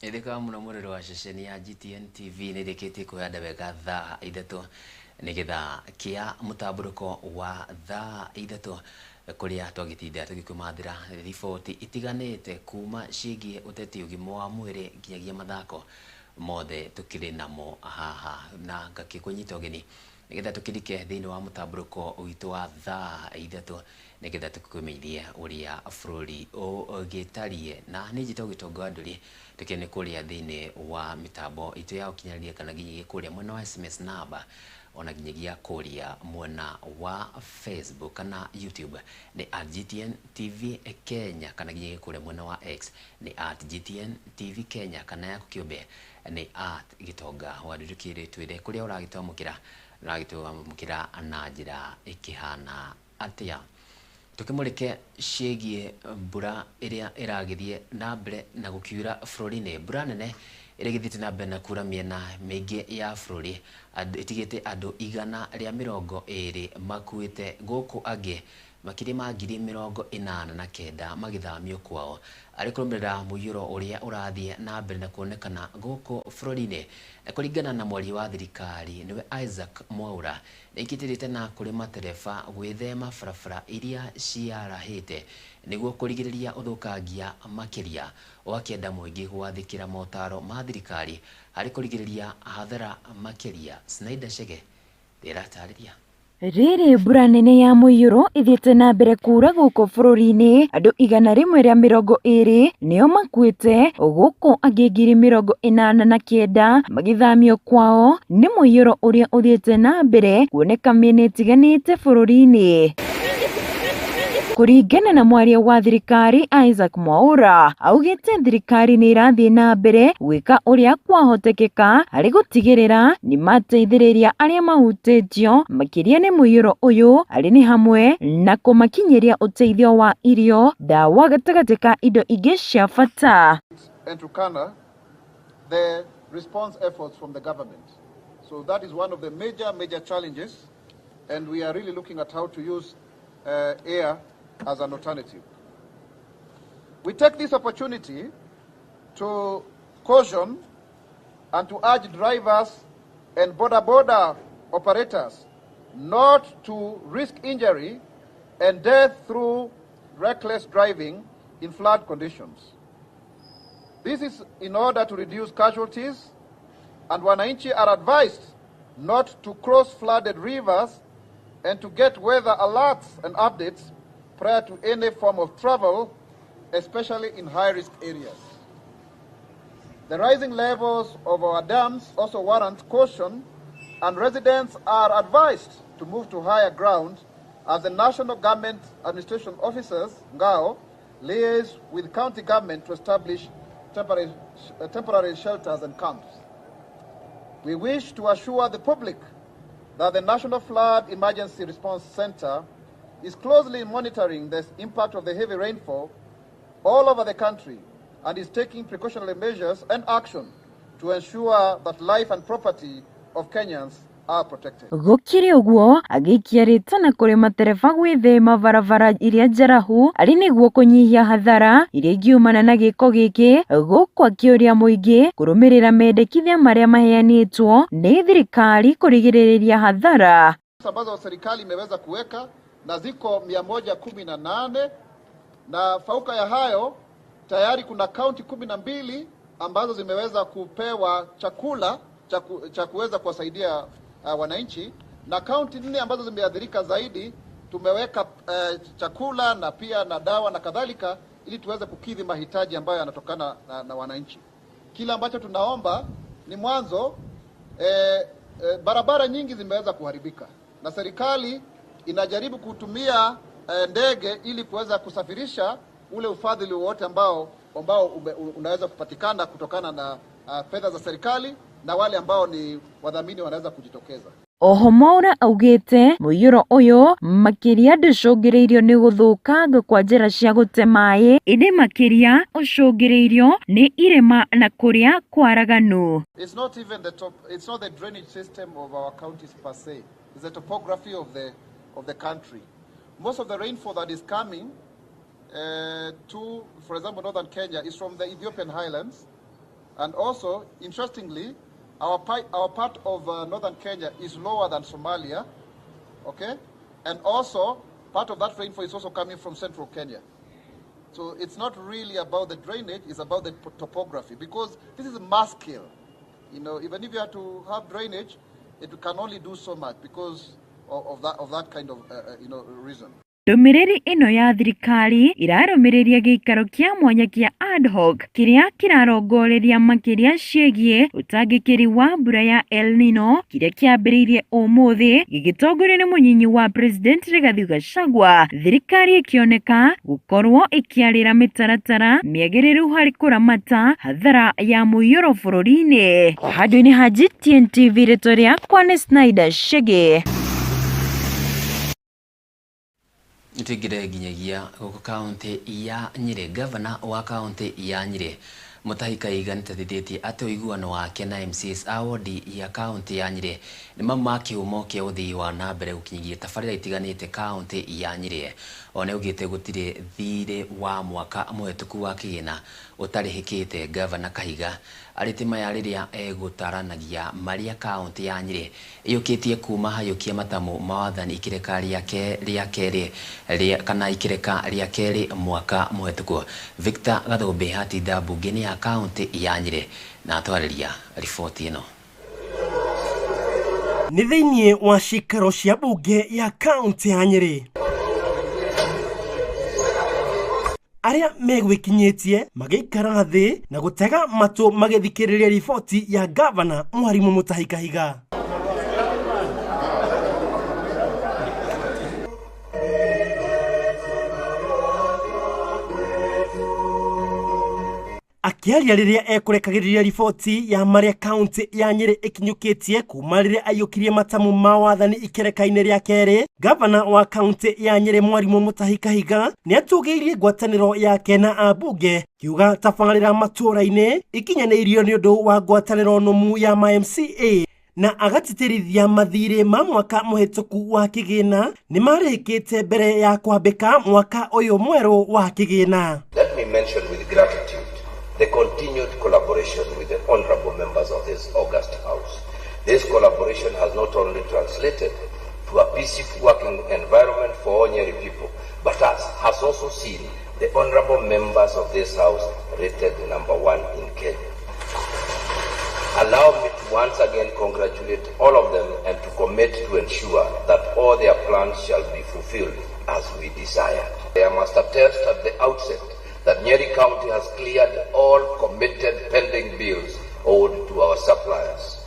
Ithika muno muriro wa ceceni ya GTN TV nirikite kuyanda wega thaa ithatu nigetha kia mutamburuko wa thaa ithatu kuria twagitinda tugikumathira riboti itiganite kuma ciigie uteti ugima wa mwiri nginyagia mathako mothe tukiri namo haha na ngakikunyita ugeni nigetha tukirike thiini wa mutamburuko witu wa thaa ithatu nigetha tukumeithie uria bururi ugitarie na njito Gitonga Nduiri tukene kuria thiini wa mitambo itu ya ukinyaria kana nginyagia kuria mwena wa SMS namba ona nginyagia kuria mwena wa Facebook kana YouTube ni @GTN TV Kenya kana nginyagia kuria mwena wa X ni @GTN TV Kenya kana yako kiumbe ni @Gitonga wadurukire twire kuria uragitwamukira na njira ikihana atia tukimurike ciigie mbura iria iragithie na mbere na gukiura bururi-ini mbura nene irigithite na mbere na kura miena mingi ya bururi itigite andu 120 makuite guku angi makiri ma 89 magithamio kwao ari kurumirira muyuro uria urathie na mbere na kuonekana guku bururi-ini kuringana na mwari wa thirikari niwe Isaac Mwaura ikitirite na kuri matereba gwithema barabara iria ciarahite niguo kurigiriria uthukangia makiria wakienda muingi gwathikira motaro ma thirikari ari kurigiriria hathara makiria. Snyder Chege ndirataariria Riri mbura nene ya muiyuro ithiete na mbere kura guku bururi-ini andu 120 nio makuite guku angi 89 magithamio kwao ni muiyuro uria uthiete na mbere kuoneka miena itiganite bururi-ini. Kuringana na mwaria wa thirikari Isaac Mwaura augite thirikari ni irathie na mbere gwika uria kwahotekeka ari gutigirira ni mateithiriria aria mahutitio makiria ni muiyuro uyu ari ni hamwe na kumakinyiria uteithio wa irio dawa gatagati ka indo ingi cia bata. And to counter the response efforts from the government. So that is one of the major challenges, and we are really looking at how to use air as an alternative. We take this opportunity to caution and to urge drivers and border operators not to risk injury and death through reckless driving in flood conditions. This is in order to reduce casualties, and wananchi are advised not to cross flooded rivers and to get weather alerts and updates prior to any form of travel, especially in high-risk areas. The rising levels of our dams also warrant caution, and residents are advised to move to higher ground as the National Government Administration Officers, NGAO, liaise with county government to establish temporary shelters and camps. We wish to assure the public that the National Flood Emergency Response Center is closely monitoring the impact of the heavy rainfall all over the country and is taking precautionary measures and action to ensure that life and property of Kenyans are protected. Gukiri uguo agikia ritana kuri matereba gwithema barabara iria njarahu ari niguo kunyihia hathara iria ingiumana na giko giki guku akiuria muingi kurumirira mendekithia maria maheanitwo ni thirikari kurigiriria hathara ambazo serikali imeweza kuweka na ziko 118 na fauka ya hayo tayari kuna kaunti 12 ambazo zimeweza kupewa chakula cha kuweza kuwasaidia wananchi, na kaunti 4 ambazo zimeathirika zaidi tumeweka chakula na pia na dawa na kadhalika ili tuweze kukidhi mahitaji ambayo yanatokana na wananchi. Kila ambacho tunaomba ni mwanzo, barabara nyingi zimeweza kuharibika na serikali inajaribu kutumia ndege ili kuweza kusafirisha ule ufadhili wote ambao unaweza kupatikana kutokana na fedha za serikali na wale ambao ni wadhamini wanaweza kujitokeza. Oho Mwaura augite muiyuro uyu makiria nducungiriirio ni guthukanga kwa njira cia gute mai indi makiria ucungiriirio ni irima na kuria kwaraganu. It's not the drainage system of our counties per se. It's the topography of the country. Most of the rainfall that is coming to, for example, northern Kenya is from the Ethiopian highlands, And also, interestingly, our part of northern Kenya is lower than Somalia, okay? And also, part of that rainfall is also coming from central Kenya. So it's not really about the drainage, it's about the topography, because this is a mass scale. You know, even if you have to have drainage, it can only do so much because of that kind of reason. Ndũmĩrĩri ĩno ya thirikari irarũmĩrĩria gĩikaro kĩa mwanya kĩa ad hoc kĩrĩa kĩrarongoreria makĩria ciĩgiĩ ũtangĩkĩri wa mbura ya El Nino kĩrĩa kĩambĩrĩirie ũmũthĩ gĩgĩtongorio nĩ mũnyinyi wa President Rigathi Gachagua. Thirikari ĩkĩoneka gũkorwo ĩkĩarĩra mĩtaratara mĩagĩrĩru harĩ kũramata hathara ya mũiyũro bũrũri-inĩ. Handũ-inĩ ha GTN TV rĩtwa rĩakwa nĩ Snyder Shege. Ntigire nginyagia gũkũ kaunti ya Nyĩrĩ. Gavana wa kaunti ya Nyĩrĩ Mutahi Kahiga nĩtatithĩtie atĩ ũiguano wake na MCs a wodi ya kaunti ya Nyĩrĩ nĩ mamwe kĩhumo kĩa ũthii wa na mbere gũkinyĩria tabarĩra itiganĩte kaunti ya Nyĩrĩ. Ona augĩte gũtirĩ thirĩ wa mwaka mũhetũku wa kĩgĩna ũtarĩhĩkĩte. Gavana Kahiga arĩte maya rĩrĩa egũtaranagia marĩa kaunti ya Nyĩrĩ ĩyũkĩtie kuma hayũkia matamu mawathani ikĩreka rĩa kerĩ kana ikĩreka rĩa kerĩ mwaka mũhetũku. Victor Gathũmbĩ hatinda mbunge-inĩ ya kaunti ya Nyĩrĩ na atwarĩria riboti ĩno. Nĩ thĩinĩ wa cikaro cia mbunge ya kaunti ya Nyĩrĩ, arĩa megwĩkinyĩtie magĩikara thĩ na gũtega matũ magĩthikĩrĩria riboti ya gavana Mwarimũ Mutahi Kahiga. Akiaria rĩrĩa ekũrekagĩrĩria riboti ya marĩa kaunti ya Nyĩrĩ ĩkinyũkĩtie kuma rĩrĩa aiyũkirie matamu ma wathani ikereka-inĩ rĩa kerĩ, gavana wa kaunti ya Nyĩrĩ Mwarimũ Mutahi Kahiga nĩatũgĩirie ngwatanĩro yake na ambunge, kiuga tabarĩra matũra-inĩ ikinyanĩirio nĩ ũndũ wa ngwatanĩro nũmu ya MCA na agatĩtĩrithia mathirĩ ma mwaka mũhetũku wa kĩgĩna nĩ marĩkĩte mbere ya kwambĩka mwaka ũyũ mwerũ wa kĩgĩna. Let me mention with gratitude the continued collaboration with the honorable members of this august house. This collaboration has not only translated to a peaceful working environment for all Nyeri people, but has also seen the honorable members of this house rated #1 in Kenya. Allow me to once again congratulate all of them and to commit to ensure that all their plans shall be fulfilled as we desire. I must attest at the outset that Nyeri County has cleared all committed pending bills owed to our suppliers.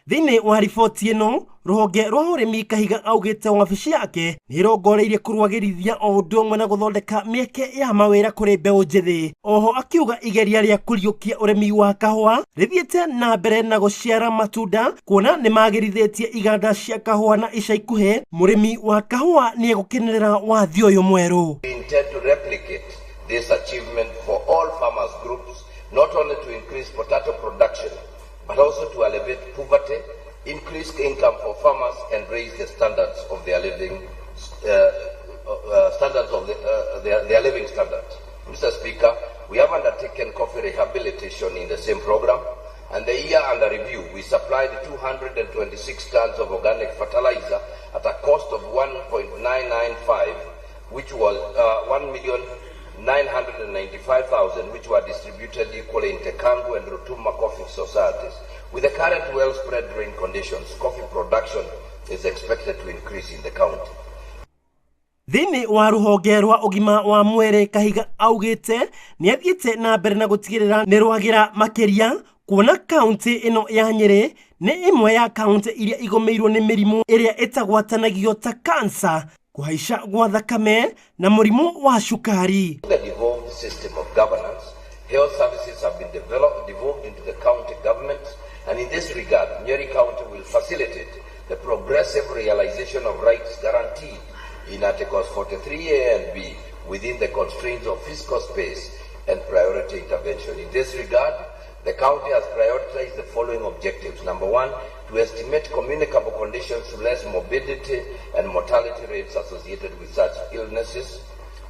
Thĩinĩ wa riboti ĩno, rũhonge rwa ũrĩmi Kahiga augĩte wabici yake nĩĩrongoreirie kũrũagĩrithia o ũndũ ũmwe na gũthondeka mĩeke ya mawĩra kũrĩ mbeũ njĩthĩ. Oho akiuga igeria rĩa kũriũkia ũrĩmi wa kahũa rĩthiĩte na mbere na gũciara matunda, kuona nĩmagĩrithĩtie iganda cia kahũa na ica ikuhĩ. Mũrĩmi wa kahũa nĩegũkenerera wathi ũyũ mwerũ. We intend to replicate this achievement for all farmers groups, not only to increase potato production, but also to alleviate poverty, increase income for farmers, and raise the standards of their living their living standards. Mr. Speaker, we have undertaken coffee rehabilitation in the same program, and the year under review, we supplied 226 tons of organic fertilizer at a cost of 1.995, which was 1,995,000, which were distributed equally in Tekangu and Rutuma coffee societies. With the current well-spread rain conditions, coffee production is expected to increase in the county. Thĩinĩ wa rũhonge rwa ũgima wa mwĩrĩ, Kahiga augĩte nĩathiĩte na mbere na gũtigĩrĩra nĩ rwagĩra makĩria, kuona kaunti ĩno ya Nyĩrĩ nĩ imwe ya kaunti iria igũmĩirwo nĩ mĩrimũ ĩrĩa ĩtagwatanagio ta kansa, kuhaica gwa thakame na mũrimũ wa cukari. The devolved system of governance, health services have been devolved into the county government, and in this regard, Nyeri County will facilitate the progressive realization of rights guaranteed in Articles 43A and B within the constraints of fiscal space and priority intervention. In this regard, the county has prioritized the following objectives. Number one, to estimate communicable conditions to less morbidity and mortality rates associated with such illnesses,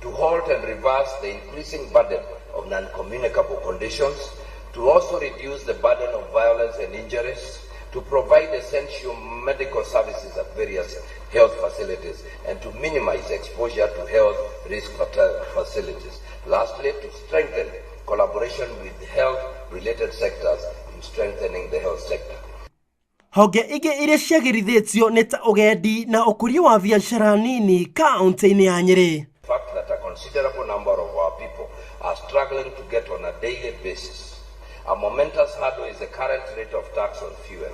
to halt and reverse the increasing burden of non-communicable conditions, to also reduce the burden of violence and injuries, to provide essential medical services at various health facilities, and to minimize exposure to health risk facilities. Lastly, to strengthen collaboration with health-related sectors in strengthening the health sector. Honge ige iria ciagirithĩtio nĩ ta ũgendi na ũkũria wa biashara nini kaunti-inĩ ya Nyeri. The fact that a considerable number of our people are struggling to get on a daily basis. A momentous hurdle is the current rate of tax on fuel.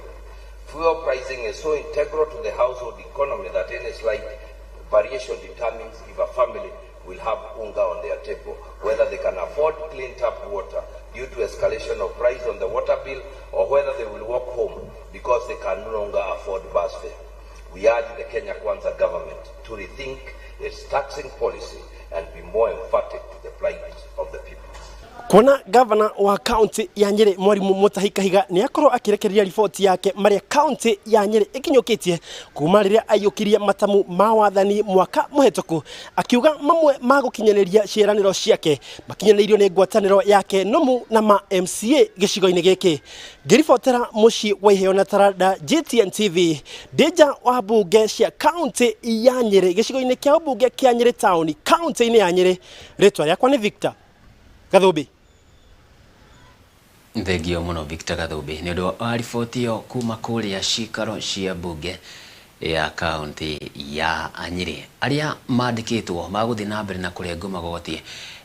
Fuel pricing is so integral to the household economy that any slight variation determines if a family will have unga on their table, whether they can afford clean tap water due to escalation of price on the water bill, or whether they will walk home because they can no longer afford bus fare. We urge the Kenya Kwanza government to rethink its taxing policy and be more emphatic to the plight of the people. Kona governor wa county ya Nyeri Mwarimu Mutahi Kahiga ni akorwo akirekereria riboti yake maria county ya Nyeri ikinyukitie kuma riria ayukirie matamu ma wathani mwaka muhetoku, akiuga mamwe ma gukinyanĩria ciĩranĩro ciake makinyanĩirio ni ngwatanĩro yake nomu na ma MCA gicigo-inĩ gĩkĩ. Ngĩribotera muci wa iheo na taranda GTN TV Deja wa bunge cia county ya Nyeri gicigo-inĩ kĩa bunge kĩa Nyeri town county-inĩ ya Nyeri, rĩtwa rĩakwa nĩ Victor Gathũbi. Thengio muno Victor Gathũbi nĩ ũndũ wa riboti ĩyo kuma kũrĩa cikaro cia bunge ya kaunti ya Nyeri. Arĩa mandĩkĩtwo magũthiĩ na mbere na kũrengo magoti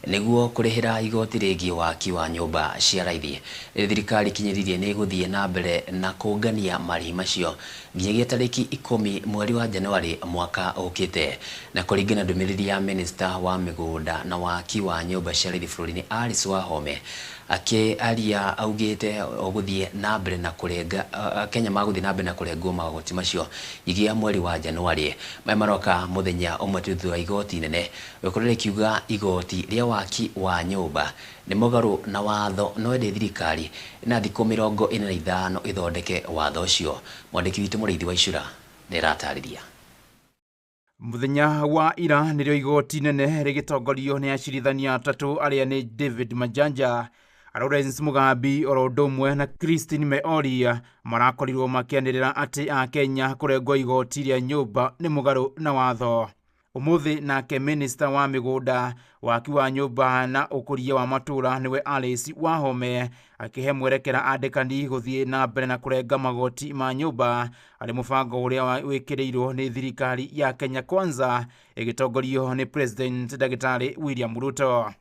nĩguo kũrĩhĩra igoti rĩgiĩ waki wa nyũmba cia raithi. Thirikari kinyĩrĩrie nĩ ĩgũthiĩ na mbere na kũngania marĩhi macio nginyagia tarĩki 10 mweri wa Januari mwaka ũkĩte. Na kũringana ndũmĩrĩri ya Minister wa mĩgũnda na waki wa nyũmba cia raithi bũrũri-inĩ Alice Wahome aria augĩte ũgũthiĩ na mbere na kũrenga Kenya magũthiĩ na mbere na kũrengwo magoti macio igia mweri wa Januari maroka mũthenya ũmwe thutha wa igoti inene gũkorwo rĩkiuga igoti rĩa waki wa nyũmba nĩ mũgarũ na watho no ĩndĩ thirikari na thikũ 45 ĩthondeke watho ũcio. Mwandĩki witũ Mũrĩithi wa Icura nĩ aratarĩria. Muthenya wa ira nĩrĩo igoti nene rĩgĩtongorio nĩ acirithania atatũ arĩa nĩ David Majanja, Lawrence Mugambi oro ũndũ ũmwe na Christine Meoria marakorirwo makĩanĩrĩra atĩ a Kenya kũrengwo igoti rĩa nyũmba nĩ mũgarũ na watho. Ũmũthĩ nake Minister wa mĩgũnda waki wa nyũmba na ũkũria wa matũra nĩwe Alice Wahome akĩhe mwerekera andĩkani gũthiĩ na mbere na kũrenga magoti ma nyũmba arĩ mũbango ũrĩa wĩkĩrĩirwo nĩ thirikari ya Kenya Kwanza ĩgĩtongorio nĩ President Ndagĩtarĩ William Ruto.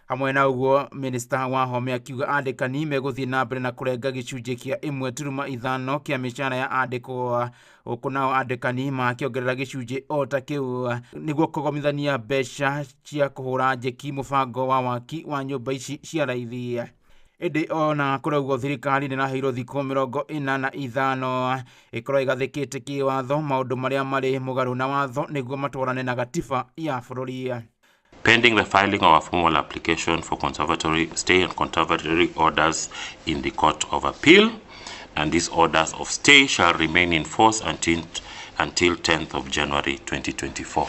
Hamwe na ũguo Minister Wahome akiuga andĩkani megũthiĩ na mbere na kũrenga gĩcunjĩ kĩa 1.5 kĩa mĩcara ya andĩkwo, ũkũ nao andĩkani makĩongerera gĩcunjĩ o ta kĩu nĩguo kũgomithania mbeca cia kũhũra njeki mũbango wa waki wa nyũmba ici cia raithi. Ĩndĩ ona kũraugo thirikari nĩraheirwo thikũ 45 ĩkorwo ĩgathĩkĩte kĩwatho maũndũ marĩa marĩ mũgarũ na watho nĩguo matwarane na gatiba ya bũrũri. Pending the filing of a formal application for conservatory stay and conservatory orders in the Court of Appeal, and these orders of stay shall remain in force until 10th of January 2024.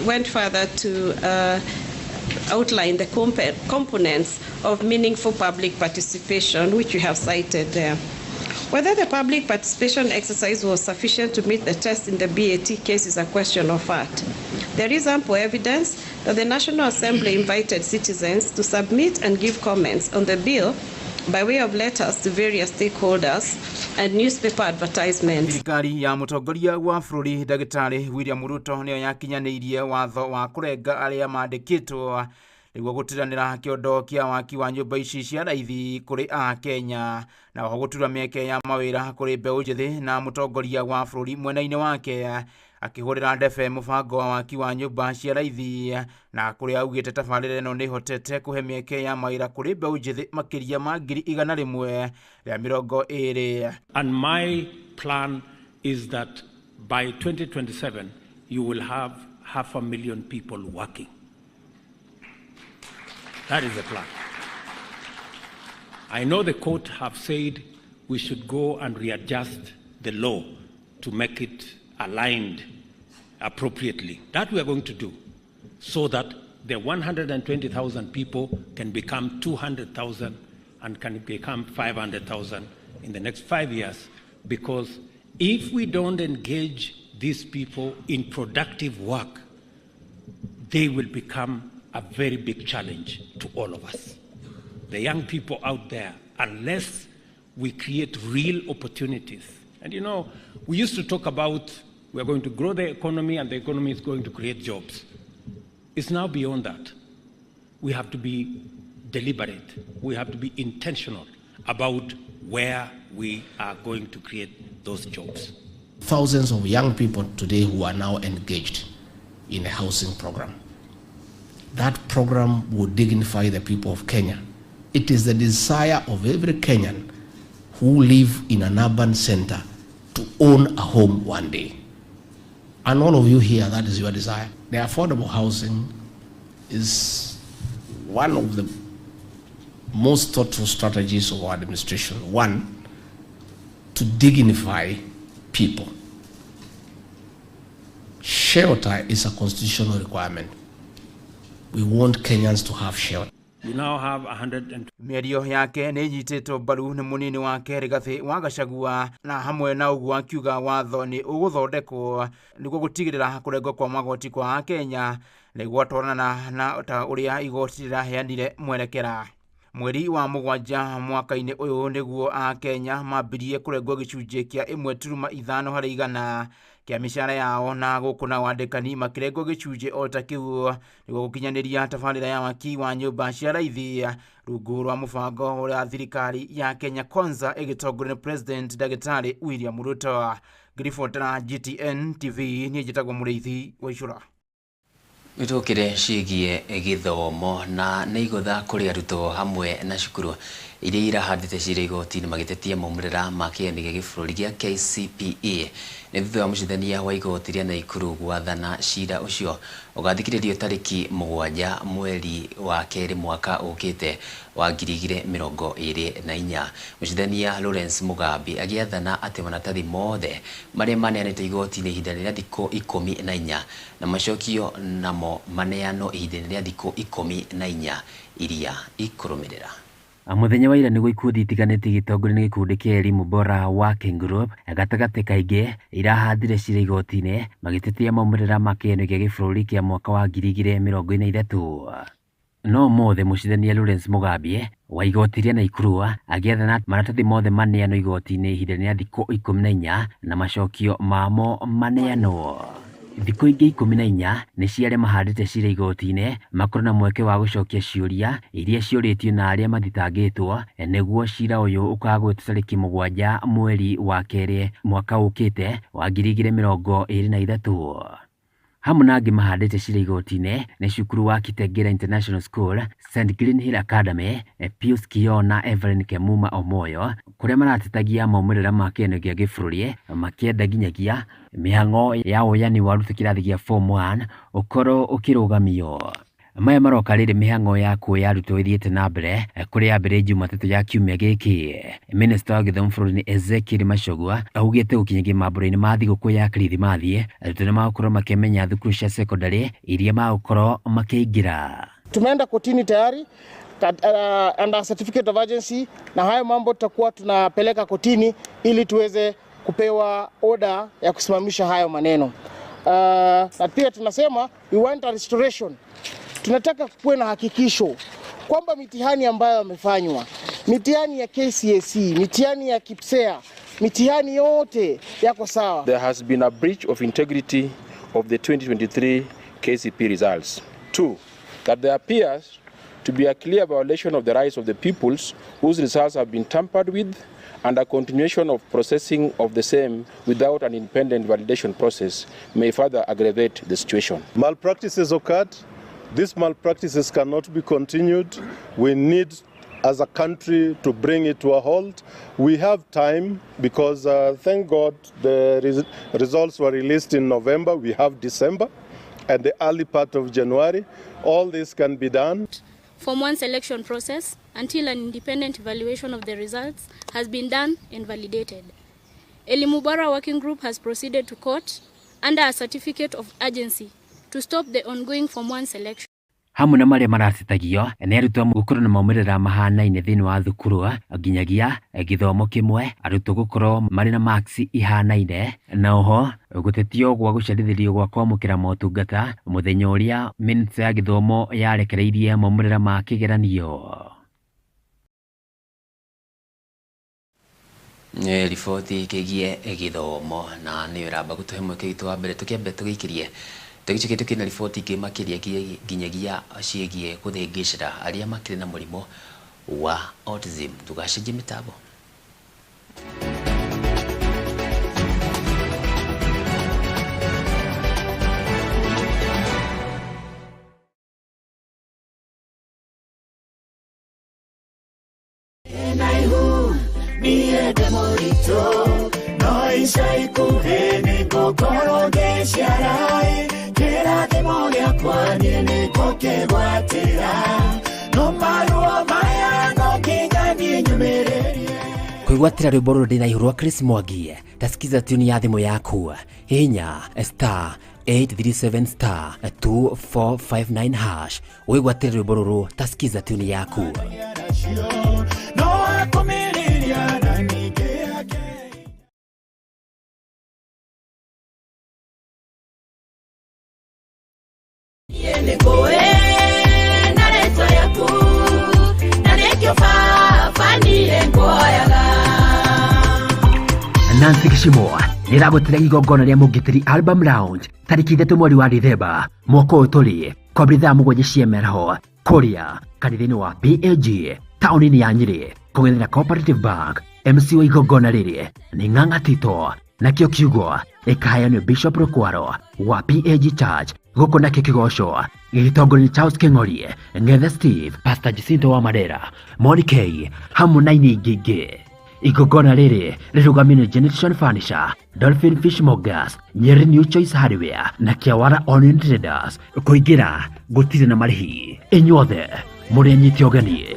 Went further to outline the components of meaningful public participation, which you have cited there. Whether the public participation exercise was sufficient to meet the test in the BAT case is a question of fact. There is ample evidence that the National Assembly invited citizens to submit and give comments on the bill by way of letters to various stakeholders and newspaper advertisements. Thirikari ya mũtongoria wa bũrũri Ndagĩtarĩ William Ruto nĩyo yakinyanĩirie watho wa kũrenga arĩa mandĩkĩtwo nĩguo gũtiranĩra kĩondo kĩa waki wa nyũmba ici cia raithi kũrĩ a Kenya na oho gũtura mĩeke ya mawĩra kũrĩ mbeũ njĩthĩ na mũtongoria wa bũrũri mwena-inĩ wake akĩhũrĩra ndebe mũbango wa waki wa nyũmba cia raithi na kũrĩa augĩte tabarĩra ĩno nĩ hotete kũhe mĩeke ya mawĩra kũrĩ mbeũ njĩthĩ makĩria ma 100,000 rĩa 20. And my plan is that by 2027 you will have 500,000 people working. That is the plan. I know the court have said we should go and readjust the law to make it aligned appropriately. That we are going to do so that the 120,000 people can become 200,000 and can become 500,000 in the next 5 years. Because if we don't engage these people in productive work, they will become a very big challenge to all of us. The young people out there, unless we create real opportunities. And you know, we used to talk about we're going to grow the economy and the economy is going to create jobs. It's now beyond that. We have to be deliberate. We have to be intentional about where we are going to create those jobs. Thousands of young people today who are now engaged in a housing program. That program will dignify the people of Kenya. It is the desire of every Kenyan who live in an urban center to own a home one day. And all of you here, that is your desire. The affordable housing is one of the most thoughtful strategies of our administration. One, to dignify people. Shelter is a constitutional requirement. We want Kenyans to have shelter. We now have 100. Mĩario yake nĩ nyitĩtwo mbaru nĩ mũnini wake Rigathi wa Gachagua, na hamwe na ũguo akiuga watho nĩ ũgũthondekwo nĩguo gũtigĩrĩra kũrengwo kwa magoti kwa Kenya nĩguo atwarana na ta ũrĩa igoti rĩraheanire mwerekera. Mweri wa Mũgwanja mwaka-inĩ ũyũ nĩguo Kenya mambirie kũrengwo gĩcunjĩ kĩa 1.5 harĩ igana kĩa mĩcara yao, na gũkũ na wandĩkani makĩrengwo gĩcunjĩ o ta kĩu nĩguo gũkinyanĩria tabarĩra ya waki wa nyũmba cia raithi rungu rwa mũbango wa thirikari ya Kenya Kwanza ĩgĩtongorio nĩ President Ndagĩtarĩ William Ruto. Ngĩribotera GTN TV niĩ njĩtagwo Mũrĩithi wa Icũra. Wĩtũkĩre ciĩgiĩ gĩthomo na nĩ igũtha kũrĩ arutwo hamwe na cukuru iria irahandĩte cira igoti-inĩ magĩtetia maumĩrĩra ma kĩgeranio gĩa gĩbũrũri gĩa KCPE nĩ thutha wa mũcirithania wa igoti rĩa Naikuru gwathana cira ũcio ũgathikĩrĩrio tarĩki 7 mweri wa kerĩ mwaka ũkĩte wa 2024. Mũcirithania Lawrence Mugambi agĩathana atĩ maratathi mothe marĩa maneanĩtwo igoti-inĩ ihinda rĩa thikũ 14 na macokio namo maneano ihinda rĩa thikũ 14 iria ikũrũmĩrĩra. Muthenya wa ira nĩguo ikundi itiganĩte igĩtongorio nĩ gĩkundi kĩa Elimu Bora Working Group gatagatĩ kaingĩ irahandire cira igoti-inĩ magĩtetia maumĩrĩra ma kĩgeranio gĩa gĩbũrũri kĩa mwaka wa 2023. No mothe mũcirithania Lawrence Mugambi wa igoti rĩa Naikuru agĩathana maratathi mothe maneano igoti-inĩ ihinda rĩa thikũ 14 na macokio mamo maneano. Thikũ ingĩ 14 nĩ ciarĩa mahandĩte cira igoti-inĩ makorwo na mweke wa gũcokia ciũria iria ciũrĩtio na arĩa mathitangĩtwo nĩguo cira ũyũ ũkagwĩtwo tarĩki 7 mweri wa kerĩ mwaka ũkĩte wa 2023. Hamwe na angĩ mahandĩte cira igoti-inĩ nĩ cukuru wa Kitengela International School, St Green Hill Academy, Pius Kio na Evelyn Kemuma Omoyo, kũrĩa maratetagia maumĩrĩra ma kĩgeranio gĩa gĩbũrũri makĩenda nginyagia mĩhang'o ya ũyani wa arutwo kĩrathi gĩa Form 1 ũkorwo ũkĩrũgamio. Maya maroka rĩrĩ mĩhang'o ya kuoya arutwo ĩthiĩte na mbere kũrĩa yambĩrĩirie Jumatatũ ya kiumia gĩkĩ. Minista wa Gĩthomo bũrũri-inĩ Ezekiel Machagua augĩte gũkinyagia mambũra-inĩ ma thigũkũ ya Kirithimathi arutwo nĩ magũkorwo makĩmenya thukuru cia secondary iria magũkorwo makĩingĩra. Tumeenda kotini tayari under certificate of urgency, na hayo mambo tutakuwa tunapeleka kotini ili tuweze kupewa order ya kusimamisha hayo maneno. Na pia tunasema we want a restoration. Tunataka kuwe na hakikisho kwamba mitihani ambayo yamefanywa, mitihani ya KCSE, mitihani ya KPSEA, mitihani yote yako sawa. There has been a breach of integrity of the 2023 KCPE results. 2, that there appears to be a clear violation of the rights of the pupils whose results have been tampered with, and a continuation of processing of the same without an independent validation process may further aggravate the situation. Malpractices occurred. These malpractices cannot be continued. We need, as a country, to bring it to a halt. We have time because, thank God, the results were released in November. We have December and the early part of January. All this can be done. Form 1 selection process until an independent evaluation of the results has been done and validated. Elimu Bora Working Group has proceeded to court under a certificate of urgency to stop the ongoing Form 1 selection. hamwe na maria maracitagio nĩ arutwo gũkorwo na maumĩrĩra mahanaine thĩinĩ wa thukuru nginyagia gĩthomo kĩmwe, arutwo gũkorwo marĩ na marks ihanaine, na oho gũtetio gwa gũcerithĩrio gwa kwamũkĩra motungata mũthenya ũrĩa Ministry ya Gĩthomo yarekereirie maumĩrĩra ma kĩgeranio. Riboti ĩkĩgie gĩthomo na nĩ ũramba gũtũhe mweke witũ wa mbere tũkĩambe tũgĩikĩrie tũgĩcoke tũkĩna riboti ingĩ makĩria nginyagia ciĩgiĩ gũthĩngĩcĩra arĩa makĩrĩ na mũrimũ wa autism. Tũgacenjie mĩtambo. Kwĩgwatĩra rwĩmbo rũrũ ndĩ na ihũrwa Chris Mwangi, tasikiza tuni ya thimũ yaku hinya *837*2459# wĩgwatĩre rwĩmbo rũrũ, tasikiza tuni yaku. Nancy Kishimo nĩragũtĩra igongona rĩa mũgitĩri album lounge tarĩki 3 mweri wa Dithemba mwaka ũyũ tũrĩ kwambĩrĩria 7 cia mĩaraho kũrĩa kanitha-inĩ wa PAG taũni-inĩ ya Nyĩrĩ kũng'ethanĩra Cooperative Bank. MC wa igongona rĩrĩ nĩ Ng'ang'a Tito, nakĩo kiugo ĩkaheanwo Bishop Rukwaro wa PAG Church. Gũkũ nakĩo kĩgoco gĩgĩtongorio nĩ Charles Kĩng'ori, Ng'ethe Steve, Pastor Jacinto wa Madera, Moni K hamwe na aini ingĩ. Igongona rĩrĩ rĩrũgamio nĩ Generation Furniture, Dolphin Fish Mogas, Nyeri New Choice Hardware na Kĩawara Onion Traders. Kũingĩra gũtirĩ na marĩhi, inyuothe mũrĩ anyiti ũgeni.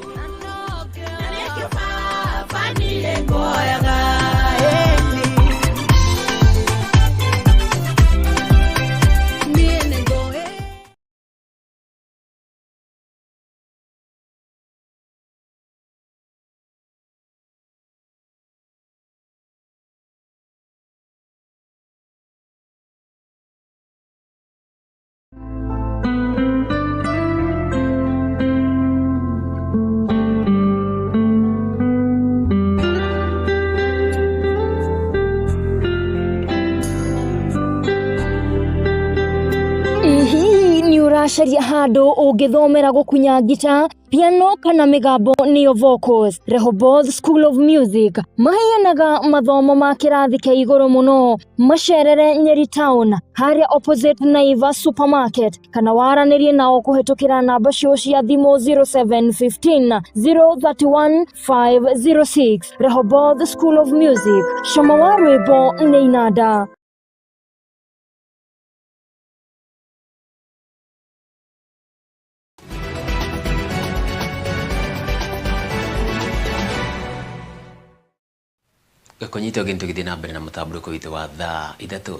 Caria handũ ũngĩthomera gũkunya gita, piano kana mĩgambo nĩyo vocals. Rehoboth School of Music maheanaga mathomo ma kĩrathi kĩa igũrũ mũno. Macerere Nyeri Town harĩa opposite Naivas Supermarket, kana waranĩrie nao kũhetũkĩra namba cio cia thimũ 0715 031 506. Rehoboth School of Music, cama wa rwĩmbo nĩ inanda. Kũnyita ũgeni tũgĩthiĩ na mbere na mũtamburuko witũ wa Thaa Ithatu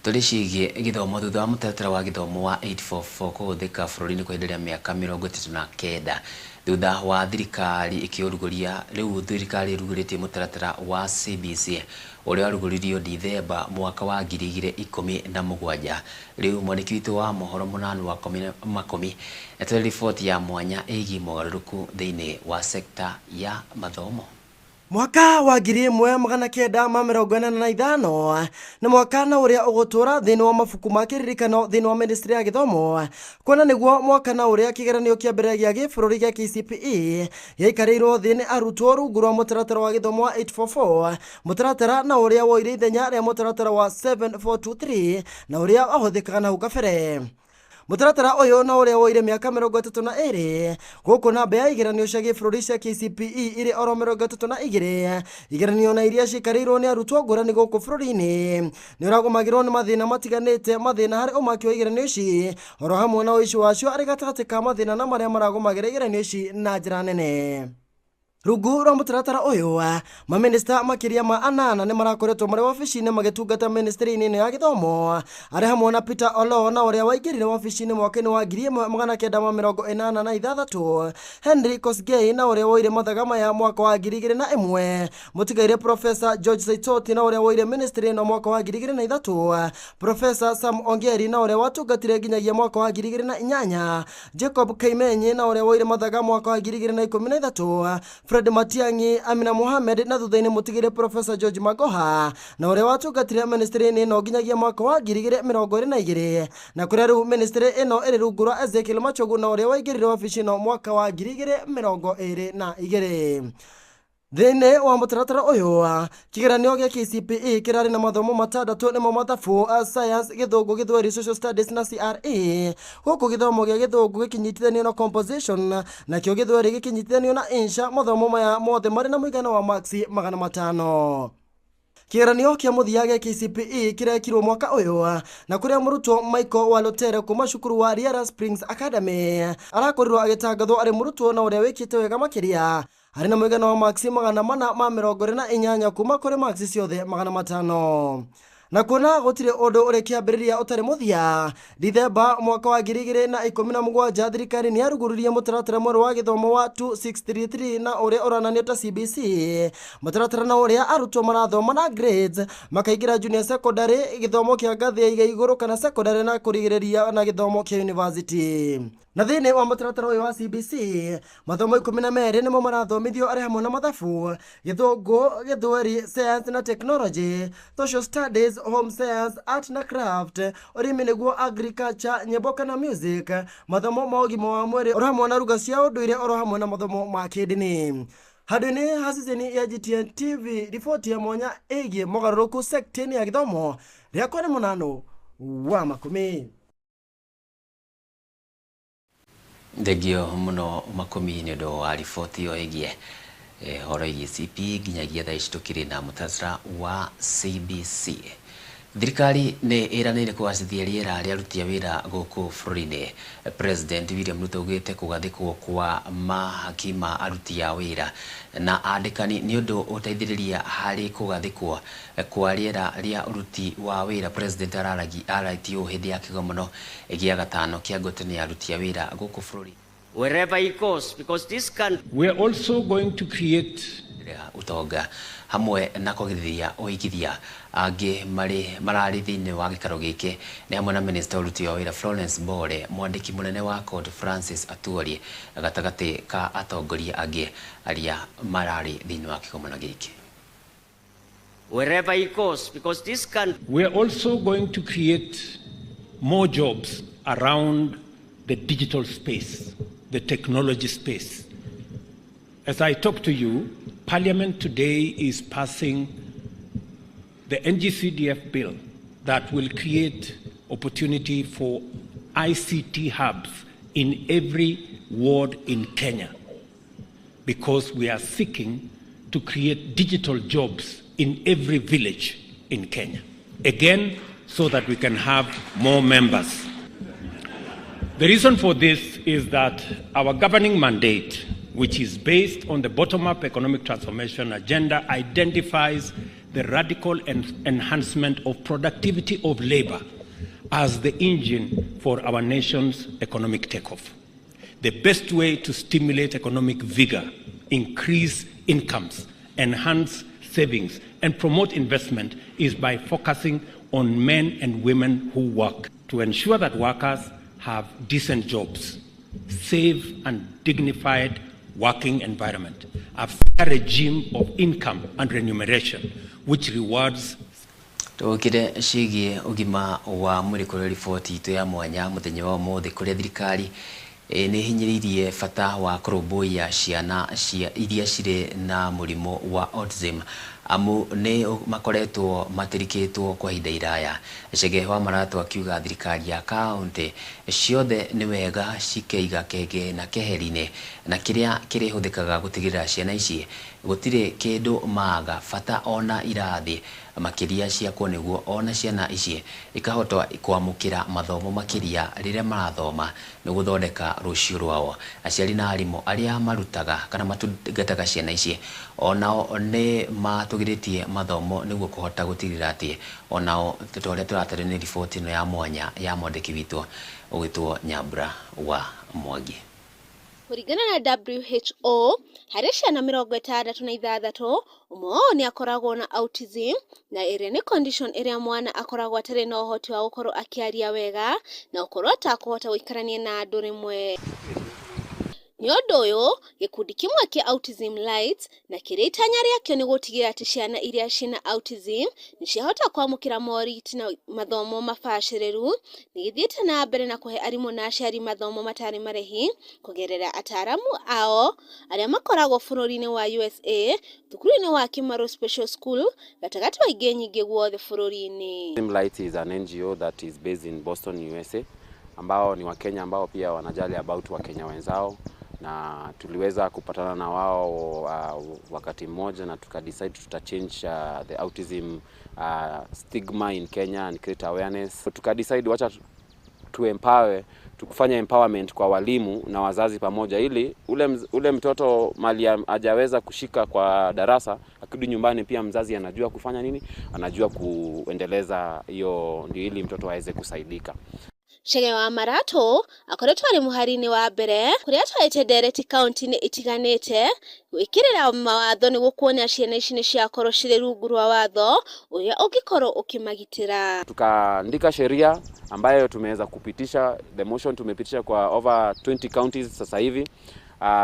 tũrĩciigie gĩthomo thutha wa mũtaratara wa gĩthomo wa 844 kũhũthĩka bũrũri-inĩ kwa ihinda rĩa mĩaka 39 thutha wa thirikari ĩkĩũrugũria. Rĩu thirikari ĩrugũrĩtie mũtaratara wa CBC ũrĩa warugũririo Dithemba mwaka wa 2017. Rĩu mwandĩki witũ wa mohoro Mũnanu wa Makomi etire riboti ya mwanya ĩgiĩ mogarũrũku thĩinĩ wa sekta ya mathomo. Mwaka wa 1945 na mwaka na ũrĩa ũgũtũra thĩinĩ wa mabuku ma kĩririkano thĩinĩ wa Ministry ya Gĩthomo, kuona nĩguo mwaka na ũrĩa kĩgeranio kĩa mbere gĩa gĩbũrũri gĩa KCPE gĩaikarĩirwo thĩinĩ arutwo rungu rwa mũtaratara wa gĩthomo wa 844, mũtaratara na ũrĩa woire ithenya rĩa mũtaratara wa 7423 na ũrĩa wahũthĩkaga na hau kabere. Mũtaratara ũyũ na ũrĩa woire mĩaka 32 gũkũ namba ya igeranio cia gĩbũrũri cia KCPE irĩ oro 32 igeranio na iria cikarĩirwo nĩ arutwo ngũrani gũkũ bũrũri-inĩ nĩ ũragũmagĩrwo nĩ mathĩna matiganĩte, mathĩna harĩ ũmaki wa igeranio ici oro hamwe na ũici wacio arĩ gatagatĩ ka mathĩna na marĩa maragũmagĩra igeranio ici na njĩra nene. rungu rwa mutaratara uyu maminista makiria ma anana ni marakoretwo mari wabici-ini magitungata ministry-ini ino ya githomo ari hamwe na Peter Olo na uria waingirire wabici-ini mwaka-ini wa 1986, Henry Kosgei na uria woire mathaga maya mwaka wa 2001, mutigaire Professor George Saitoti na uria woire ministry ino mwaka wa 2003, Professor Sam Ongeri na uria watungatire nginyagia mwaka wa 2008, Jacob Kaimenyi na uria woire mathaga mwaka wa 2013, Fred Matiang'i, Amina Mohamed na thutha-ini mutigire Professor George Magoha na uria watungatire ministry-ini ino nginyagia mwaka wa 2022, na kuria riu ministry ino iri rungu rwa Ezekiel Machogu na uria waingirire wabici ino mwaka wa 2022. Thĩinĩ wa mũtaratara ũyũ kĩgeranio gĩa KCPE kĩrarĩ na mathomo matandatũ nĩmo mathabu, science, gĩthũngũ, gĩthweri, social studies na CRE, gũkũ gĩthomo gĩa gĩthũngũ gĩkinyitithanio na composition, nakĩo gĩthweri gĩkinyitithanio na insha. Mathomo maya mothe marĩ na mũigana wa maksi 500. Kĩgeranio kĩa mũthia gĩa KCPE kĩrekirwo mwaka ũyũ na kũrĩa mũrutwo Michael Walotere kuma cukuru wa Riara Springs Academy arakorirwo agĩtangathwo arĩ mũrutwo na ũrĩa wĩkĩte wega makĩria arĩ na mũigana wa maksi 428 kuma kũrĩ maksi ciothe 500. Na kuona gũtirĩ ũndũ ũrĩ kĩambĩrĩria ũtarĩ mũthia, Dithemba mwaka wa 2017 thirikari nĩ yarugũririe mũtaratara mwerũ wa gĩthomo wa 2633 na ũrĩa ũronanio ta CBC, mũtaratara na ũrĩa arutwo marathoma na grades makaingĩra junior secondary, gĩthomo kĩa ngathĩ ya igũrũ kana secondary na kũrigĩrĩria na gĩthomo kĩa university. Na thĩinĩ wa mũtaratara ũyũ wa CBC mathomo 12 nĩmo marathomithio arĩ hamwe na mathabu, gĩthũngũ, gĩthweri, science na technology, social studies, home science, art na craft, ũrĩmi nĩguo agriculture, nyĩmbo kana music, mathomo ma ũgima wa mwĩrĩ oro hamwe na ruga cia ũndũire oro hamwe na mathomo ma kĩndini. Handũ-inĩ ha ceceni ya GTN TV, riboti ya mwanya ĩgiĩ mogarũrũku sekta-inĩ ya gĩthomo, rĩakwa nĩ Mũnano wa Makũmi. Thengio muno Makũmi nĩ ũndũ wa riboti ĩyo ĩgiĩ horo igiĩ CPE nginyagia thaa ici tũkĩrĩ na mũtaratara wa CBC. Thirikari nĩ ĩranĩire kũgacĩrithia rĩera rĩa aruti a wĩra gũkũ bũrũri-inĩ. President William Ruto augĩte kũgathĩkwo kwa mahaki ma aruti a wĩra na andĩkani nĩ ũndũ ũteithĩrĩria harĩ kũgathĩkwo kwa rĩera rĩa uruti wa wĩra. President ararĩtie hĩndĩ ya kĩgomano gĩa gatano kĩa ngũtani ya aruti a wĩra gũkũ bũrũri. Wherever he goes, because this country... We are also going to create utonga hamwe na kũgirĩrĩria ũigithia. Angĩ mararĩ thĩinĩ wa gĩikaro gĩkĩ nĩ hamwe na Minister ũruti wa wĩra Florence Mbore, mwandĩki mũnene wa CORD Francis Atwoli, gatagatĩ ka atongoria angĩ arĩa mararĩ thĩinĩ wa kĩgomano gĩkĩ. Wherever he goes, because this country... We are also going to create more jobs around the digital space, the technology space. As I talk to you, Parliament today is passing the NGCDF bill that will create opportunity for ICT hubs in every ward in Kenya, because we are seeking to create digital jobs in every village in Kenya. Again, so that we can have more members. The reason for this is that our governing mandate, which is based on the bottom-up economic transformation agenda, identifies the radical enhancement of productivity of labor as the engine for our nation's economic takeoff. The best way to stimulate economic vigor, increase incomes, enhance savings, and promote investment is by focusing on men and women who work, to ensure that workers have decent jobs, safe and dignified working environment, a fair regime of income and remuneration, which rewards. Tũkĩre ciĩgiĩ ũgima wa mwĩrĩ kũrĩ riboti itũ ya mwanya mũthenya wa ũmũthĩ, kũrĩa thirikari nĩ hinyĩrĩirie bata wa kũrũmbũiya ciana iria cirĩ na mũrimũ wa autism amu ne makoretwo matirikitwo kwa ihinda iraya. Chege wa Marato akiuga thirikari ya kaunti ciothe ni wega cikeiga kenge na keherine na kiria kirihuthikaga gutigirira ciana ici gutire kindu maga bata ona irathi makiria cia niguo ona ciana ici ikahotwa kwamukira mathomo makiria riria marathoma ni guthondeka rucio rwao. Aciari na arimu aria marutaga kana matungataga ciana ici onao ni matugiritie mathomo niguo kuhota gutigirira ati onao tutoria turatare ni riboti no ya mwanya ya mwandiki witu ugitwo Nyambura wa Mwangi. Kuringana na WHO, harĩ ciana 66 ũmwe wao nĩ akoragwo na autism, na ĩrĩa nĩ condition ĩrĩa mwana akoragwo atarĩ na ũhoti wa gũkorwo akĩaria wega na gũkorwo atakũhota gũikarania na andũ rĩmwe. Nĩ ũndũ ũyũ, gĩkundi kĩmwe kĩa Autism Light na kĩrĩa itanya rĩakĩo nĩ gũtigĩrĩra atĩ ciana iria cina autism nĩ ciahota kwamũkĩra moriti na mathomo mabacĩrĩru, nĩ gĩthiĩte na mbere na kũhe arimũ na aciari mathomo matarĩ marĩhi kũgerera ataaramu ao arĩa makoragwo bũrũri-inĩ wa USA, thukuru-inĩ wa Kimaru Special School, gatagatĩ wa ingĩ nyingĩ guothe bũrũri-inĩ. Autism Light is an NGO that is based in Boston, USA, ambao ni Wakenya ambao pia wanajali about Wakenya wenzao, na tuliweza kupatana na wao wakati mmoja na tukadecide tutachange the autism stigma in Kenya and create awareness. Tukadecide wacha tukufanya empowerment kwa walimu na wazazi pamoja, ili ule mtoto mali hajaweza kushika kwa darasa, akirudi nyumbani pia mzazi anajua kufanya nini, anajua kuendeleza hiyo, ndio ili mtoto aweze kusaidika. Chege wa Marato akoretwo ari muhari-inĩ wa mbere kuria atwarĩte ndereti kaunti-inĩ itiganĩte gwĩkĩrĩra mawatho nĩguo kuona ciana ici nĩ ciakorwo cirĩ rungu rwa watho ũrĩa ũngĩkorwo ũkĩmagitĩra. Tukaandika sheria ambayo tumeweza kupitisha, the motion tumepitisha kwa over 20 counties sasa hivi.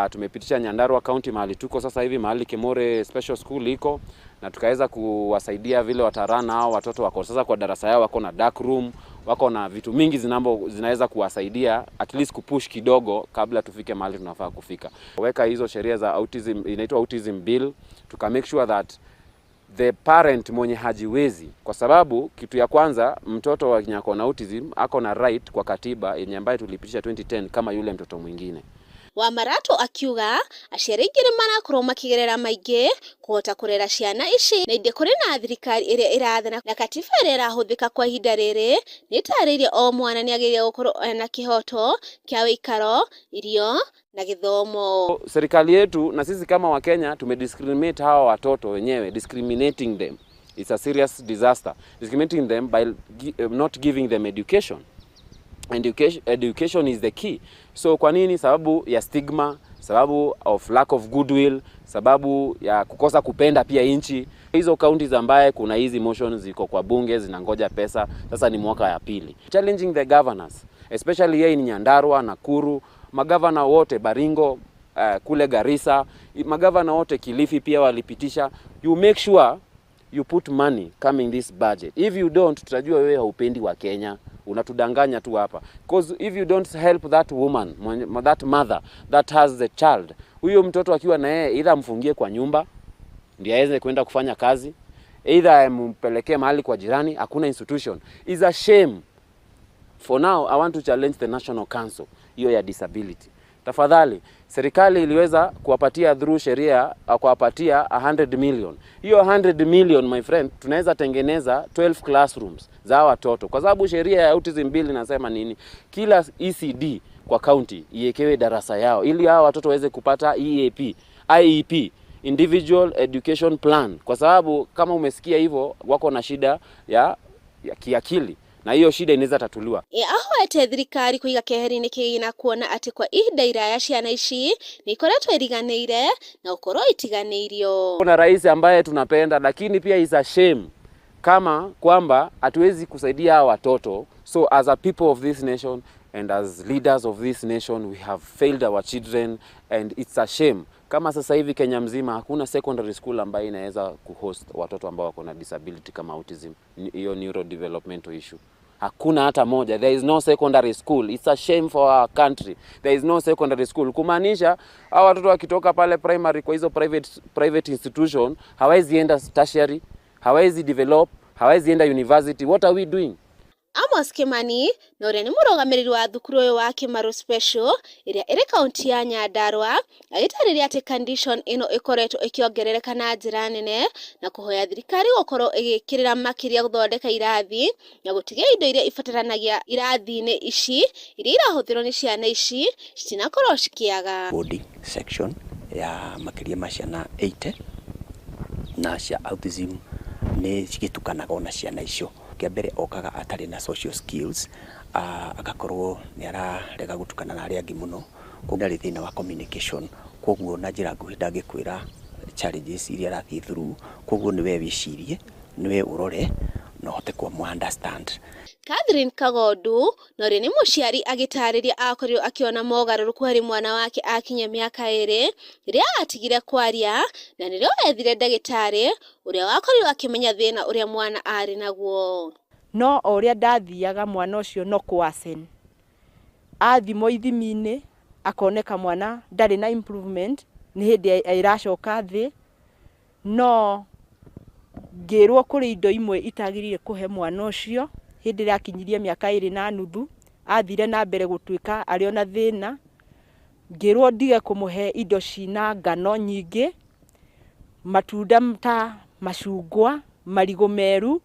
Tumepitisha Nyandarua County mahali tuko sasa hivi, mahali Kimore Special School iko, na tukaweza kuwasaidia vile watarana hao watoto wako sasa kwa darasa yao, wako na dark room, wako na vitu mingi zinaweza kuwasaidia at least kupush kidogo kabla tufike mahali tunafaa kufika. Weka hizo sheria za autism, inaitwa autism bill, tuka make sure that the parent mwenye hajiwezi, kwa sababu kitu ya kwanza mtoto wa nyako na autism ako na right kwa katiba yenye ambayo tulipitisha 2010 kama yule mtoto mwingine. Wa Marato akiuga aciari aingĩ nĩ marakorwo makĩgerera maingĩ kũhota kũrera ciana ici, na inde kũrĩ na thirikari ĩrĩa ĩrathana na katiba ĩrĩa ĩrahũthĩka kwa ihinda rĩrĩ nĩ ĩtarĩirie o mwana nĩ agĩrĩire gũkorwo ena kĩhoto kĩa ũikaro, irio na gĩthomo. Serikali yetu na sisi kama Wakenya tumediscriminate hawa watoto wenyewe. Discriminating them, it's a serious disaster. Discriminating them by not giving them education. Education is the key. So kwa nini? Sababu ya stigma, sababu of lack of goodwill, sababu ya kukosa kupenda pia inchi. Hizo counties ambaye kuna hizi motions ziko kwa bunge zinangoja pesa, sasa ni mwaka ya pili. Challenging the governors, especially here in Nyandarua, Nakuru, magavana wote Baringo, kule Garissa, magavana wote Kilifi pia walipitisha. You make sure you put money coming this budget. If you don't, tutajua wewe haupendi wa Kenya, unatudanganya tu hapa. Because if you don't help that woman, that mother that has the child, huyo mtoto akiwa na yeye either mfungie kwa nyumba ndiye aweze kwenda kufanya kazi, either mpelekee mahali kwa jirani, hakuna institution. Is a shame. For now, I want to challenge the National Council hiyo ya disability. Tafadhali, serikali iliweza kuwapatia through sheria kuwapatia 100 million. Hiyo 100 million, my friend, tunaweza tengeneza 12 classrooms za watoto. Kwa sababu sheria ya autism bill inasema nini? Kila ECD kwa county iekewe darasa yao ili hao watoto waweze kupata IEP, individual education plan. Kwa sababu kama umesikia hivyo, wako na shida ya kiakili. Na hiyo shida inaweza tatuliwa. Ahoete thirikari kuiga keheri-inĩ kĩgina kuona atĩ kwa ihinda iraya ciana ici nĩ ikoretwo iriganĩire na gũkorwo itiganĩirio. Kuna rais ambaye tunapenda, lakini pia is a shame kama kwamba hatuwezi kusaidia hawa watoto. So as a people of this nation and as leaders of this nation, we have failed our children, and it's a shame. Kama sasa hivi Kenya mzima hakuna secondary school ambayo inaweza kuhost watoto ambao wako na disability kama autism, hiyo neurodevelopmental issue. Hakuna hata moja. There is no secondary school. It's a shame for our country. There is no secondary school. Kumaanisha hao watoto wakitoka pale primary kwa hizo private institution hawezi enda tertiary, hawezi develop, hawezi enda university. What are we doing? Amos Kimani na uria ni murugamiriri wa thukuru uyu wa Kimaru Special iria iri kaunti ya Nyandarua agitariria ati condition ino ikoretwo ikiongerereka na njira nene na kuhoya thirikari gukorwo igikirira makiria guthondeka irathi na gutigia indo iria ifataranagia irathi-ini ici iria irahuthirwo ni ciana ici citinakorwo cikiaga. Boarding section ya makiria ma ciana 80 na cia autism ni cigitukanaga na ciana icio. Kiambere okaga atari na social skills agakorwo ni ararega gutukana na aria angi muno kugari thina wa communication koguo na njira nguhi ndangikwira challenges iria arathi through koguo niwe wicirie niwe urore no hote kwa mu understand. Catherine Kagondu no ri ni muciari agitariria akorirwo akiona mogaruruku hari mwana wake akinya miaka 2 riria atigire kwaria na nirio ethire ndagitari uria wakorirwo akimenya thina uria mwana ari naguo. No uria ndathiaga mwana ucio no kwasen athimo ithimi-ini akoneka mwana ndari na improvement ni hindi iracoka thi no ngirwo kuri indo imwe itagirire kuhe mwana ucio hindi ria kinyirie miaka 2 na nuthu athire na mbere gutuika ari ona thina ngirwo ndige kumuhe indo cina ngano nyingi matunda ta macungwa marigo meru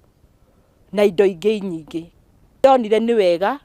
na indo ingĩ nyingi. Ndonire ni wega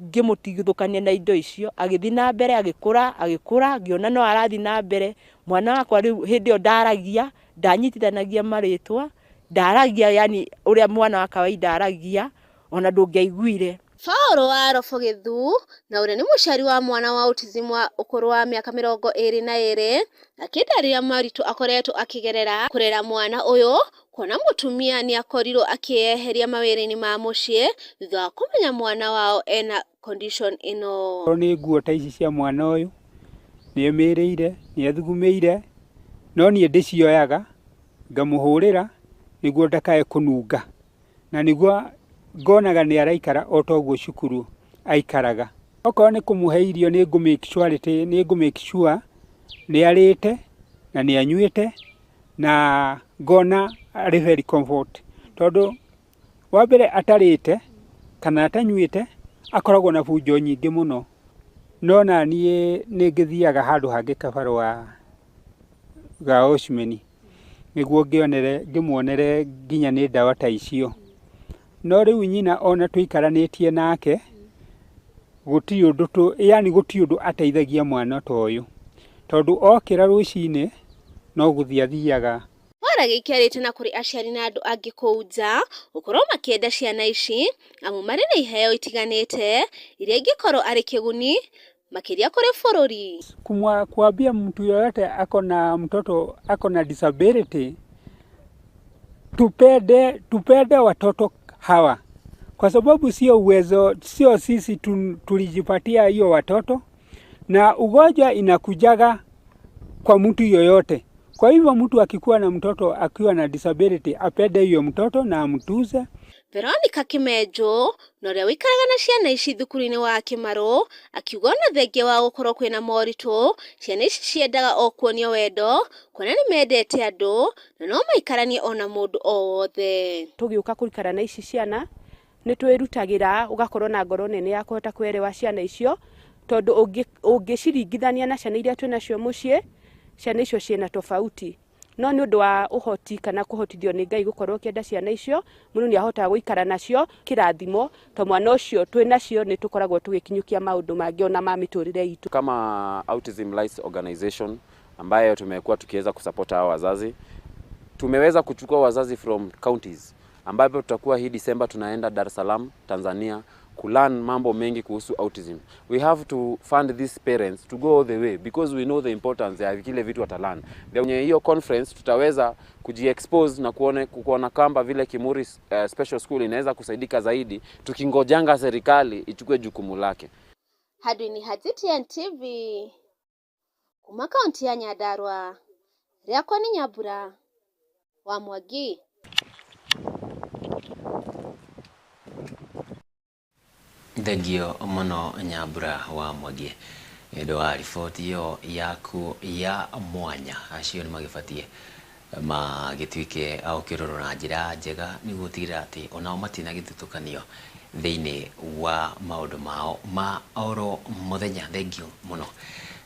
ngimutigithukania na indo icio agithi na mbere agikura ngiona no arathi na mbere mwana wakwa riu hindi o ndaragia ndanyitithanagia maritwa ndaragia yani uria mwana wa kawaida aragia ona ndungiaiguire. Faoro wa Rofogithu na uria ni muciari wa mwana wa autism wa ukuru wa miaka 22 akidarira maritu akoretwo akigerera kurera mwana uyu kona mutumia ni akorirwo akieheria mawira-ini ma mucii thutha wa kumenya mwana wao ena condition ino. Ni nguo ta ici cia mwana uyu ni emereire ni athugumeire no ni ndicioyaga ngamuhurira niguo ndakae kununga na niguo ngonaga ni araikara otoguo cukuru aikaraga. Okorwo ni kumuhe irio ni ngumake sure ni arite na ni anyuite na ngona ari very comfort tondu wa mbere atarite kana atanyuite akoragwo na bunjo nyingi muno no na nie ni ngithiaga handu hangi kabarwa ga Oshmeni niguo ngimuonere nginya ni ndawa ta icio no riu nyina ona tuikaranitie nake guti undu yani guti undu ateithagia mwana ta uyu tondu okira rucini no guthiathiaga. Wara gikiarite na kuri aciari na andu angi kouja ukorwo makienda ciana ici amu mari na iheo itiganite iria ingikorwo ari kiguni makiria kuri bururi. Kuambia mtu yoyote akona mtoto akona disability tupende watoto hawa kwa sababu sio uwezo, sio sisi tulijipatia hiyo watoto na ugonjwa inakujaga kwa mtu yoyote. Kwa hivyo mtu akikuwa na mtoto akiwa na disability apende hiyo mtoto na amtuze. Veronica Kimejo noria wikaraga na ciana ici thukuru-ini wa Kimaru akiuga na thenge wa gukorwo kwina moritu ciana ici ciendaga o kuonio wendo kuona ni mendete andu na no maikaranie ona mundu o wothe. Tugiuka kurikara na ici ciana ni twirutagira ugakorwo na ngoro nene ya kuhota kwerewa ciana icio tondu ungiciringithania na ciana iria twinacio mucii ciana icio ciena tofauti no ni undu wa uhoti kana kuhotithio ni Ngai gukorwo kienda ciana icio mundu ni ahota guikara nacio kirathimo to mwana ucio twinacio ni tukoragwo tugikinyukia maundu mangi ona ma miturire itu. Kama Autism Rights Organization ambayo tumekuwa tukiweza kusupport hao wazazi, tumeweza kuchukua wazazi from counties ambapo tutakuwa hii December tunaenda Dar es Salaam Tanzania kulearn mambo mengi kuhusu autism. We have to fund these parents to go all the way because we know the importance ya vile vitu watalan. Kwenye hiyo conference tutaweza kujiexpose na kuona kamba vile Kimuri Special School inaweza kusaidika zaidi tukingojanga serikali ichukue jukumu lake. Hadi ni GTN TV kuma kaunti ya Nyandarua. Riakwa ni Nyabura wa Mwagi. Thengio muno Nyambura wa Mwangi ndo wa riboti yo yaku ya mwanya acio ni magibatie magituike au kiroro na njira njega ni gutigirira ati onao matina gitutukanio thiini wa maundu mao ma oro muthenya. Thengio muno.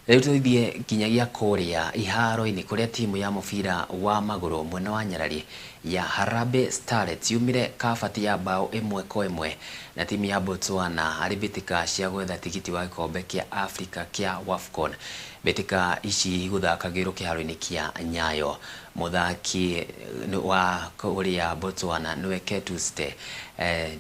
Riu tuthie kinyagia kuria iharo-ini kuria timu ya mubira wa maguru mwena wa Nyarari ya Harambee Starlets yumire kabati ya bao 1-1 na timu ya Botswana harĩ mbĩtĩka cia gwetha tigiti wa gĩkombe kĩa Africa kĩa WAFCON. Mbĩtĩka ici guthakagĩrwo kĩharo-inĩ kĩa Nyayo. Muthaki wa kuria Botswana niwe Ketuste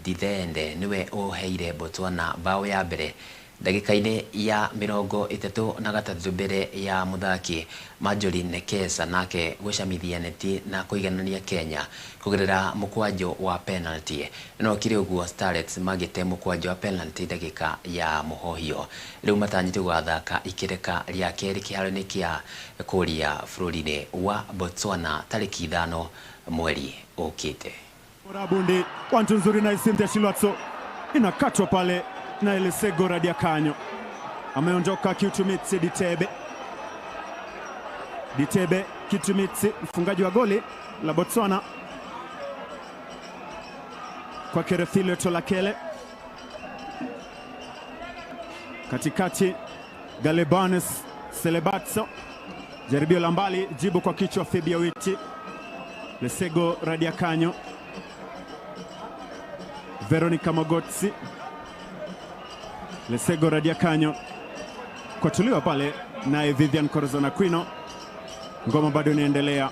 Dithende niwe uheire Botswana bao ya mbere ndagika-inĩ ya 33 mbere ya muthaki Majori Nekesa nake gwicamithia neti na kuiganania Kenya kugerera mukwanjo wa penalty. No kire uguo Starlets magite mukwanjo wa penalty ndagika ya muhohio. Riu matanyite gwathaka ikireka ria keri kiharo-ini kia kuria bũrũri-inĩ wa Botswana tariki 5 mweri ukite. Orabundi wantu nzuri na isimte Shilwatso inakatwa pale na Elisego Radiakanyo. Ameondoka Kitumitsi Ditebe Kitumitsi, mfungaji wa goli la Botswana, kwa Kerefilo Tolakele katikati. Galebanes Selebatso, jaribio la mbali, jibu kwa kichwa Fibia Witi. Lesego Radiakanyo, Veronica Mogotsi. Lesego Radiakanyo kwa tuliwa pale naye Vivian Corazon Aquino. Ngoma bado inaendelea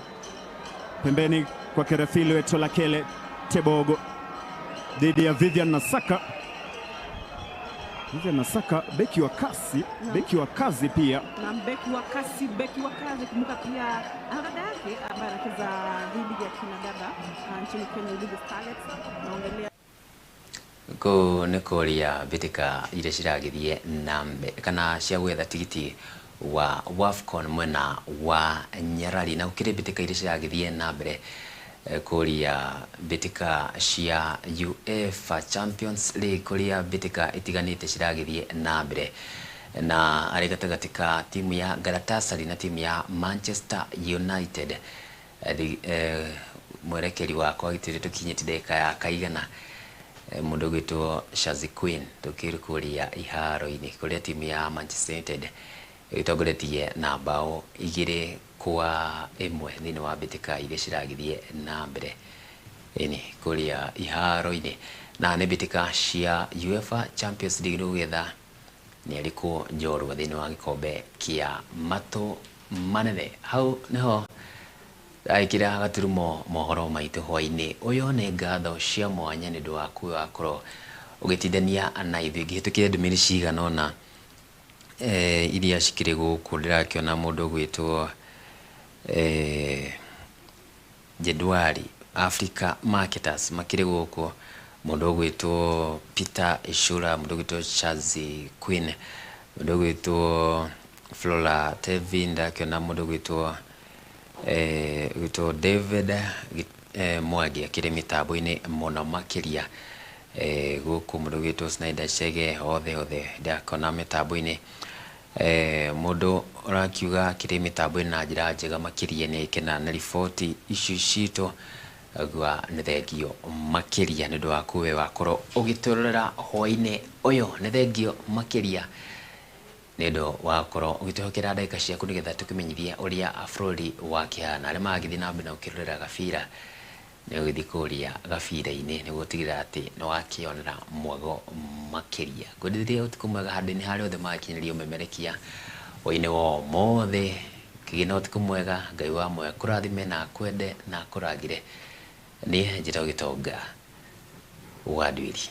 pembeni kwa Kerefilo Tolakele Tebogo dhidi ya Vivian Nasaka. Vivian Nasaka beki wa kasi, beki wa kazi pia. Na beki wa kazi kumbuka pia dada yake ambaye anacheza dhidi ya kina dada nchini Kenya Ligi Starlets. Naongelea ko nikoria bitika ile ciragithie nambe kana cia gwetha tigiti wa WAFCON mwena wa Nyarari na ukire bitika ile ciragithie nambere kuria bitika cia UEFA Champions League kuria bitika itiganite ciragithie nambere na ari gatagatika timu ya Galatasaray na timu ya Manchester United. Mwerekeri wakwa gitire tukinyite ndeka ya kaigana mundu gwitwo Shazi Queen tukirikuria iharo-ini kuria timu ya Manchester United itongoretie na bao 2-1 thiini wa mbitika iria ciragithie na mbere ini kuria iharo-ini na nĩ mbitika cia UEFA Champions League gugetha ni ariko njorwa thiini wa gikombe kia matu manene. Hau niho aikira gaturumo mohoro maitu hwaini uyo ne ngatho cia mwanya ni ndu waku wakoro ugitindania na ithui gihitukire ndumiri ciganona iria cikire guku ndirakiona mundu gwitwo Jedwali Africa Marketers makire guku, mundu gwitwo Peter Ishura, mundu gwitwo Chazi Queen, mundu gwitwo Flora Tevinda, kiona mundu gwitwo David Mwagi akire mitambo-ini muno makiria guku mundu gwitwo Snyder Chege othe ndakona mitambo-ini mundu urakiuga akire mitambo-ini na njira njega makiria ni kena na riboti icio cito gwa nĩ thengio makiria nĩ ũndũ wa kuwe wakorwo ũgĩtũrorera hwainĩ ũyũ. Nĩ thengio makiria nĩ ũndũ wakorwo ũgĩtũhokera ndagĩka ciaku nĩgetha tũkĩmenyithia ũrĩa bũrũri wakĩhana. Arĩa magĩthiĩ na mbere na gũkĩrorera gabira nĩ ũgĩthiĩ kũria gabira-inĩ nĩguo ũtigĩrĩra atĩ nĩ wakĩonera mwago makiria. Ngwendithĩria ũtukũ mwega handũ-inĩ harĩa othe magakinyĩria ũmemerekia hwainĩ wa ũmũthĩ. Kĩgĩna ũtukũ mwega, Ngai wa moya kũrathime na kwende na kũrangĩre. Ni Gitonga wa Nduiri.